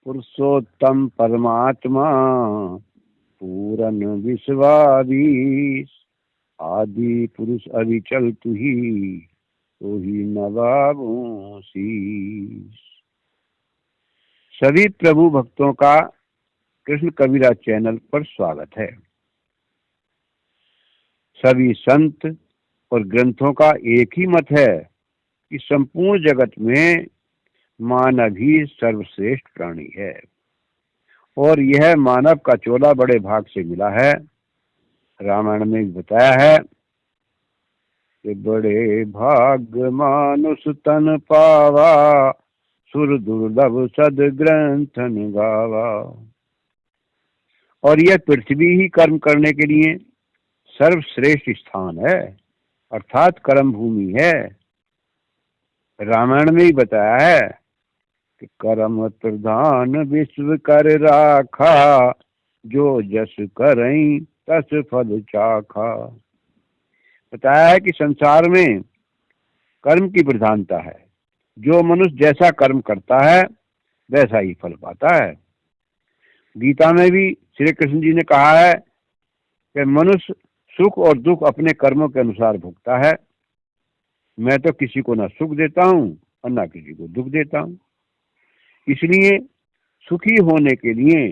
पुरुषोत्तम परमात्मा पूरन विश्वाधीश। आदि पुरुष अविचल तुही, तो ही नवाबों शीश। सभी प्रभु भक्तों का कृष्ण कबीरा चैनल पर स्वागत है। सभी संत और ग्रंथों का एक ही मत है कि संपूर्ण जगत में मानव ही सर्वश्रेष्ठ प्राणी है, और यह मानव का चोला बड़े भाग से मिला है। रामायण में भी बताया है कि बड़े भाग मानुष तन पावा, सुर दुर्लभ सद ग्रंथन गावा। और यह पृथ्वी ही कर्म करने के लिए सर्वश्रेष्ठ स्थान है, अर्थात कर्म भूमि है। रामायण में ही बताया है कि कर्म प्रधान विश्व कर राखा, जो जस करई तस फल चाखा। बताया है कि संसार में कर्म की प्रधानता है। जो मनुष्य जैसा कर्म करता है वैसा ही फल पाता है। गीता में भी श्री कृष्ण जी ने कहा है कि मनुष्य सुख और दुख अपने कर्मों के अनुसार भुगता है। मैं तो किसी को ना सुख देता हूँ और ना किसी को दुख देता हूँ। इसलिए सुखी होने के लिए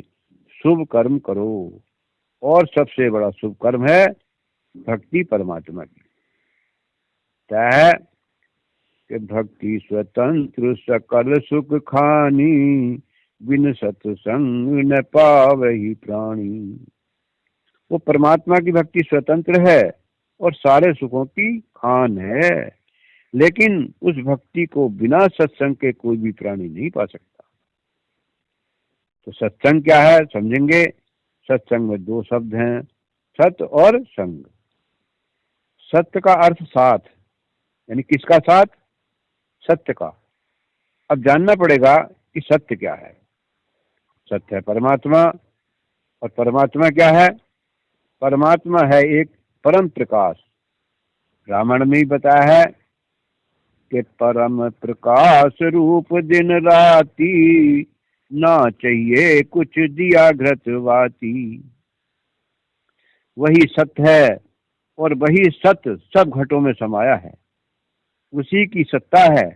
शुभ कर्म करो, और सबसे बड़ा शुभ कर्म है भक्ति परमात्मा की। क्या है कि भक्ति स्वतंत्र सकल सुख खानी, बिन सत्संग न पावहि प्राणी। वो परमात्मा की भक्ति स्वतंत्र है और सारे सुखों की खान है, लेकिन उस भक्ति को बिना सत्संग के कोई भी प्राणी नहीं पा सकता। तो सत्संग क्या है समझेंगे। सत्संग में दो शब्द हैं, सत्य और संग। सत्य का अर्थ साथ, यानी किसका साथ? सत्य का। अब जानना पड़ेगा कि सत्य क्या है। सत्य है परमात्मा, और परमात्मा क्या है? परमात्मा है एक परम प्रकाश। रामायण में ही बताया है कि परम प्रकाश रूप दिन राती, ना चाहिए कुछ दिया घृतवाती। वही सत्य है, और वही सत्य सब घटों में समाया है। उसी की सत्ता है,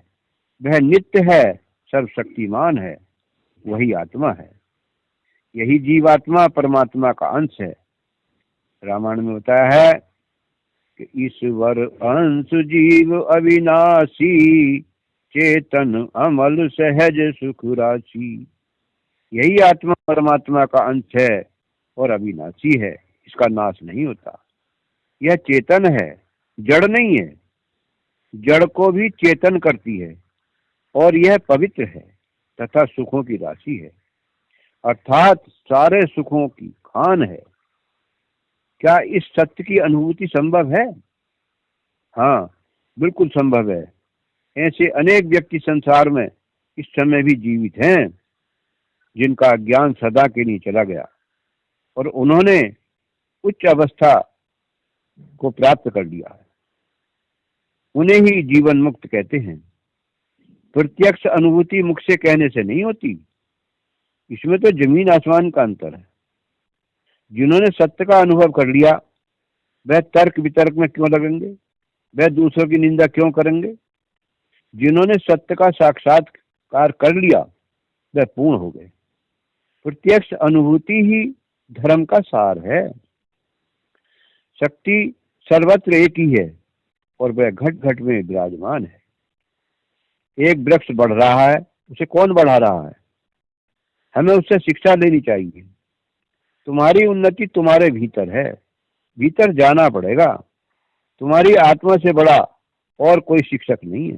वह नित्य है, सर्वशक्तिमान है, वही आत्मा है। यही जीवात्मा परमात्मा का अंश है। रामायण में बताया है कि ईश्वर अंश जीव अविनाशी, चेतन अमल सहज सुख राशि। यही आत्मा परमात्मा का अंश है और अविनाशी है, इसका नाश नहीं होता। यह चेतन है, जड़ नहीं है। जड़ को भी चेतन करती है, और यह पवित्र है तथा सुखों की राशि है, अर्थात सारे सुखों की खान है। क्या इस सत्य की अनुभूति संभव है? हाँ, बिल्कुल संभव है। ऐसे अनेक व्यक्ति संसार में इस समय भी जीवित हैं, जिनका ज्ञान सदा के लिए चला गया और उन्होंने उच्च अवस्था को प्राप्त कर लिया है। उन्हें ही जीवन मुक्त कहते हैं। प्रत्यक्ष अनुभूति मुख से कहने से नहीं होती, इसमें तो जमीन आसमान का अंतर है। जिन्होंने सत्य का अनुभव कर लिया वह तर्क वितर्क में क्यों लगेंगे? वह दूसरों की निंदा क्यों करेंगे? जिन्होंने सत्य का साक्षात्कार कर लिया वह पूर्ण हो गए। प्रत्यक्ष अनुभूति ही धर्म का सार है। शक्ति सर्वत्र एक ही है, और वह घट घट में विराजमान है। एक वृक्ष बढ़ रहा है, उसे कौन बढ़ा रहा है? हमें उससे शिक्षा लेनी चाहिए। तुम्हारी उन्नति तुम्हारे भीतर है, भीतर जाना पड़ेगा। तुम्हारी आत्मा से बड़ा और कोई शिक्षक नहीं है।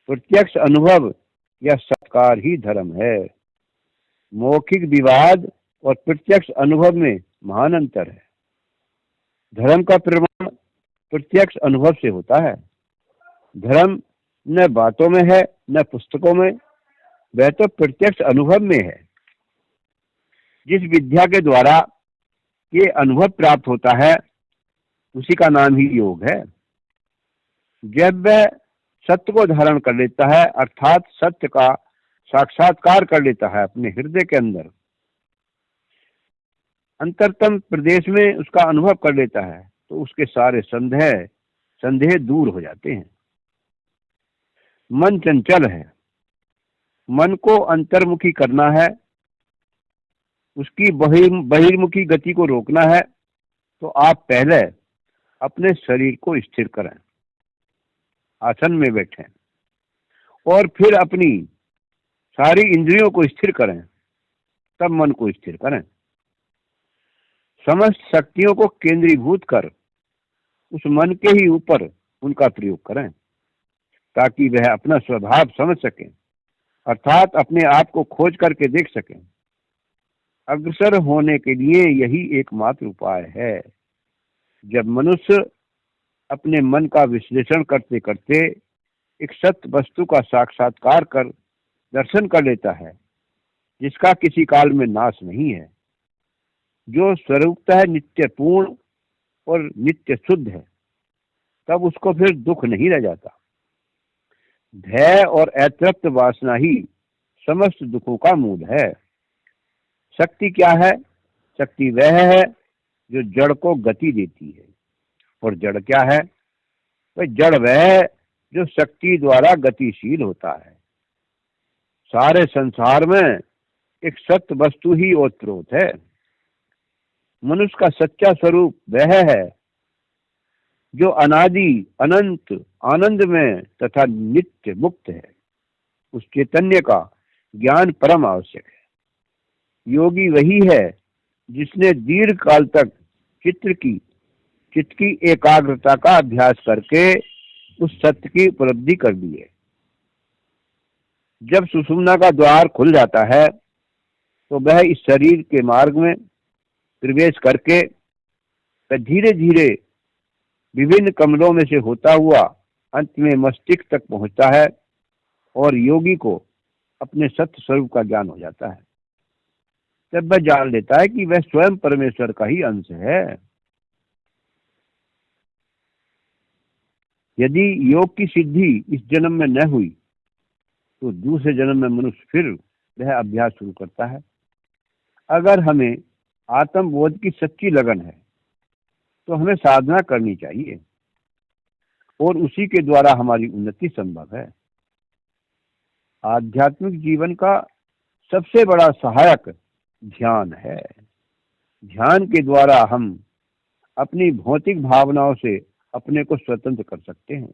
प्रत्यक्ष अनुभव या सत्कार ही धर्म है। मौखिक विवाद और प्रत्यक्ष अनुभव में महान अंतर है। धर्म का प्रमाण प्रत्यक्ष अनुभव से होता है। धर्म न बातों में है न पुस्तकों में, वह तो प्रत्यक्ष अनुभव में है। जिस विद्या के द्वारा ये अनुभव प्राप्त होता है उसी का नाम ही योग है। जब वह सत्य को धारण कर लेता है, अर्थात सत्य का साक्षात्कार कर लेता है अपने हृदय के अंदर, अंतरतम प्रदेश में उसका अनुभव कर लेता है, तो उसके सारे संदेह संदेह दूर हो जाते हैं। मन चंचल है, मन को अंतर्मुखी करना है, उसकी बहिर्मुखी गति को रोकना है, तो आप पहले अपने शरीर को स्थिर करें, आसन में बैठें, और फिर अपनी सारी इंद्रियों को स्थिर करें, तब मन को स्थिर करें। समस्त शक्तियों को केंद्रीभूत कर उस मन के ही ऊपर उनका प्रयोग करें, ताकि वह अपना स्वभाव समझ सके, अर्थात अपने आप को खोज करके देख सके। अग्रसर होने के लिए यही एकमात्र उपाय है। जब मनुष्य अपने मन का विश्लेषण करते करते एक सत्य वस्तु का साक्षात्कार कर दर्शन कर लेता है, जिसका किसी काल में नाश नहीं है, जो स्वरूपतः नित्य पूर्ण और नित्य शुद्ध है, तब उसको फिर दुख नहीं रह जाता। भय और अतृप्त वासना ही समस्त दुखों का मूल है। शक्ति क्या है? शक्ति वह है जो जड़ को गति देती है। और जड़ क्या है? वह जड़ वह है जो शक्ति द्वारा गतिशील होता है। सारे संसार में एक सत्य वस्तु ही ओतप्रोत है। मनुष्य का सच्चा स्वरूप वह है जो अनादि अनंत आनंद में तथा नित्य मुक्त है। उस चैतन्य का ज्ञान परम आवश्यक है। योगी वही है जिसने दीर्घ काल तक चित्त की एकाग्रता का अभ्यास करके उस सत्य की उपलब्धि कर ली है। जब सुषुम्ना का द्वार खुल जाता है, तो वह इस शरीर के मार्ग में प्रवेश करके धीरे धीरे विभिन्न कमलों में से होता हुआ अंत में मस्तिष्क तक पहुंचता है, और योगी को अपने सत्य स्वरूप का ज्ञान हो जाता है। तब वह जान लेता है कि वह स्वयं परमेश्वर का ही अंश है। यदि योग की सिद्धि इस जन्म में न हुई, तो दूसरे जन्म में मनुष्य फिर वह अभ्यास शुरू करता है। अगर हमें आत्मबोध की सच्ची लगन है, तो हमें साधना करनी चाहिए, और उसी के द्वारा हमारी उन्नति संभव है। आध्यात्मिक जीवन का सबसे बड़ा सहायक ध्यान है। ध्यान के द्वारा हम अपनी भौतिक भावनाओं से अपने को स्वतंत्र कर सकते हैं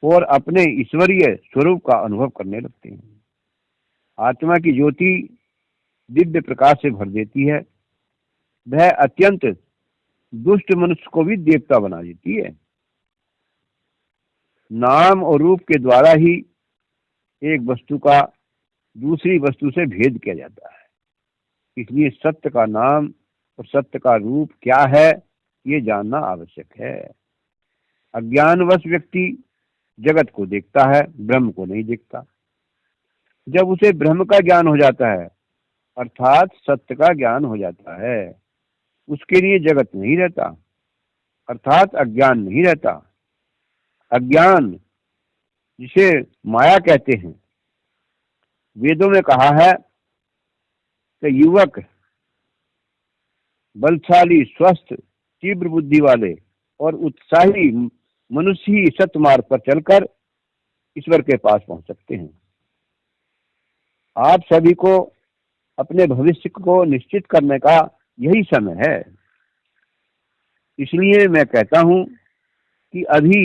और अपने ईश्वरीय स्वरूप का अनुभव करने लगते हैं। आत्मा की ज्योति दिव्य प्रकाश से भर देती है। वह अत्यंत दुष्ट मनुष्य को भी देवता बना देती है। नाम और रूप के द्वारा ही एक वस्तु का दूसरी वस्तु से भेद किया जाता है। इसलिए सत्य का नाम और सत्य का रूप क्या है, ये जानना आवश्यक है। अज्ञानवश व्यक्ति जगत को देखता है, ब्रह्म को नहीं देखता। जब उसे ब्रह्म का ज्ञान हो जाता है, अर्थात सत्य का ज्ञान हो जाता है, उसके लिए जगत नहीं रहता, अर्थात अज्ञान नहीं रहता। अज्ञान जिसे माया कहते हैं, वेदों में कहा है कि युवक, बलशाली, स्वस्थ, तीव्र बुद्धि वाले और उत्साही मनुष्य ही सत्य मार्ग पर चलकर ईश्वर के पास पहुंच सकते हैं। आप सभी को अपने भविष्य को निश्चित करने का यही समय है। इसलिए मैं कहता हूं कि अभी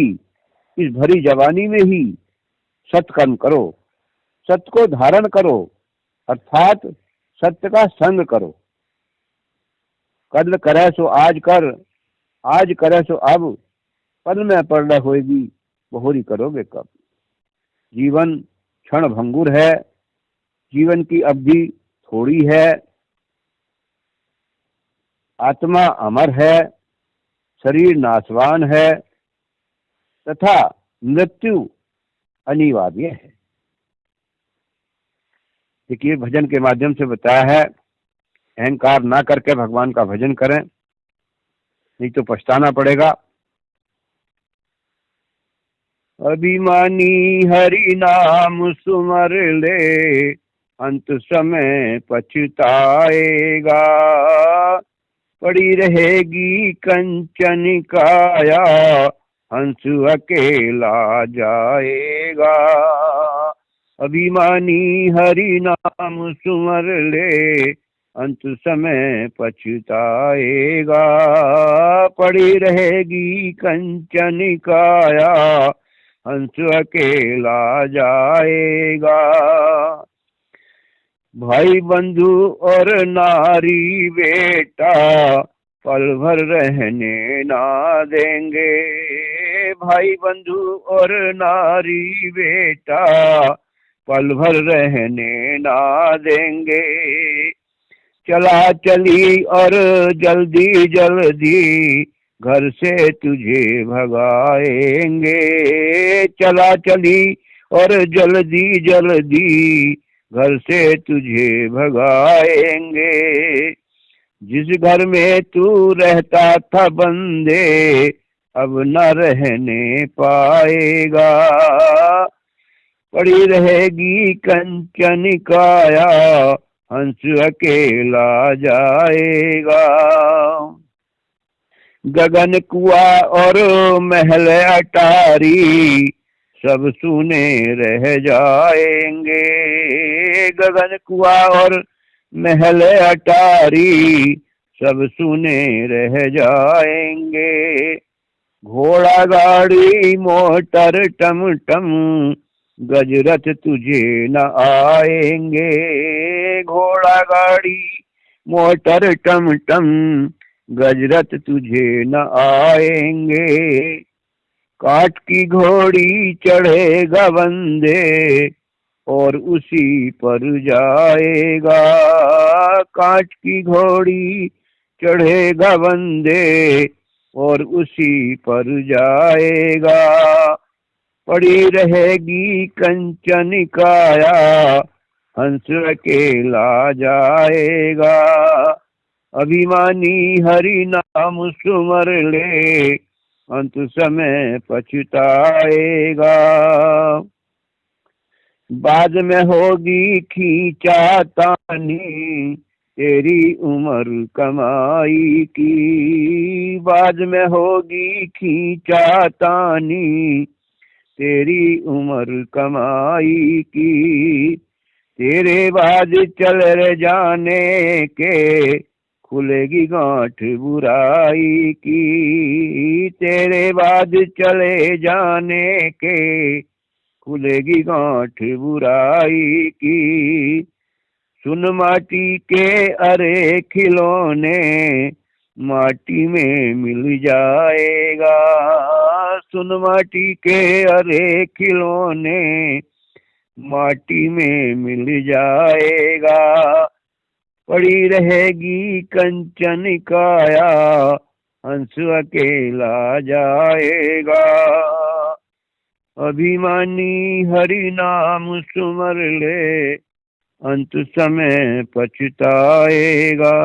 इस भरी जवानी में ही सत्कर्म करो, सत्य को धारण करो, अर्थात सत्य का संग करो। कल करे सो आज कर, आज करे सो अब, पल में पड़ होएगी, बहुरी करोगे कब। जीवन क्षण भंगुर है, जीवन की अवधि थोड़ी है, आत्मा अमर है, शरीर नाशवान है तथा मृत्यु अनिवार्य है। देखिए, भजन के माध्यम से बताया है, अहंकार ना करके भगवान का भजन करें, नहीं तो पछताना पड़ेगा। अभिमानी हरि नाम सुमर ले, अंत समय पछताएगा। पड़ी रहेगी कंचन काया, हंस अकेला जाएगा। अभिमानी हरि नाम सुमर ले, अंत समय पछताएगा। पड़ी रहेगी कंचन काया, हंस अकेला जाएगा। भाई बंधु और नारी बेटा, पल भर रहने ना देंगे। भाई बंधु और नारी बेटा, पल भर रहने ना देंगे। चला चली और जल्दी जल्दी, घर से तुझे भगाएंगे। चला चली और जल्दी जल्दी, घर से तुझे भगाएंगे। जिस घर में तू रहता था बंदे, अब न रहने पाएगा। पड़ी रहेगी कंचन काया, हंस अकेला जाएगा। गगन कुआ और महल अटारी, सब सुने रह जाएंगे। गगन कुआ और महल अटारी, सब सुने रह जाएंगे। घोड़ा गाड़ी मोटर टम टम, गजरथ तुझे न आएंगे। घोड़ा गाड़ी मोटर टम टम, गजरथ तुझे न आएंगे। काठ की घोड़ी चढ़ेगा बंदे, और उसी पर जाएगा। काठ की घोड़ी चढ़ेगा बंदे, और उसी पर जाएगा। पड़ी रहेगी कंचन काया, हंस अकेला जाएगा। अभिमानी हरि नाम सुमर ले, अंत समय पछताएगा। बाद में होगी खींचातानी, तेरी उम्र कमाई की। बाद में होगी खींचातानी, तेरी उम्र कमाई की। तेरे बाद चल जाने के, खुलेगी गांठ बुराई की। तेरे बाद चले जाने के, खुलेगी गांठ बुराई की। सुन माटी के अरे खिलौने, माटी में मिल जाएगा। सुन माटी के अरे खिलौने, माटी में मिल जाएगा। पड़ी रहेगी कंचन काया, हंस अकेला जाएगा। अभिमानी हरि नाम सुमर ले, अंत समय पछताएगा।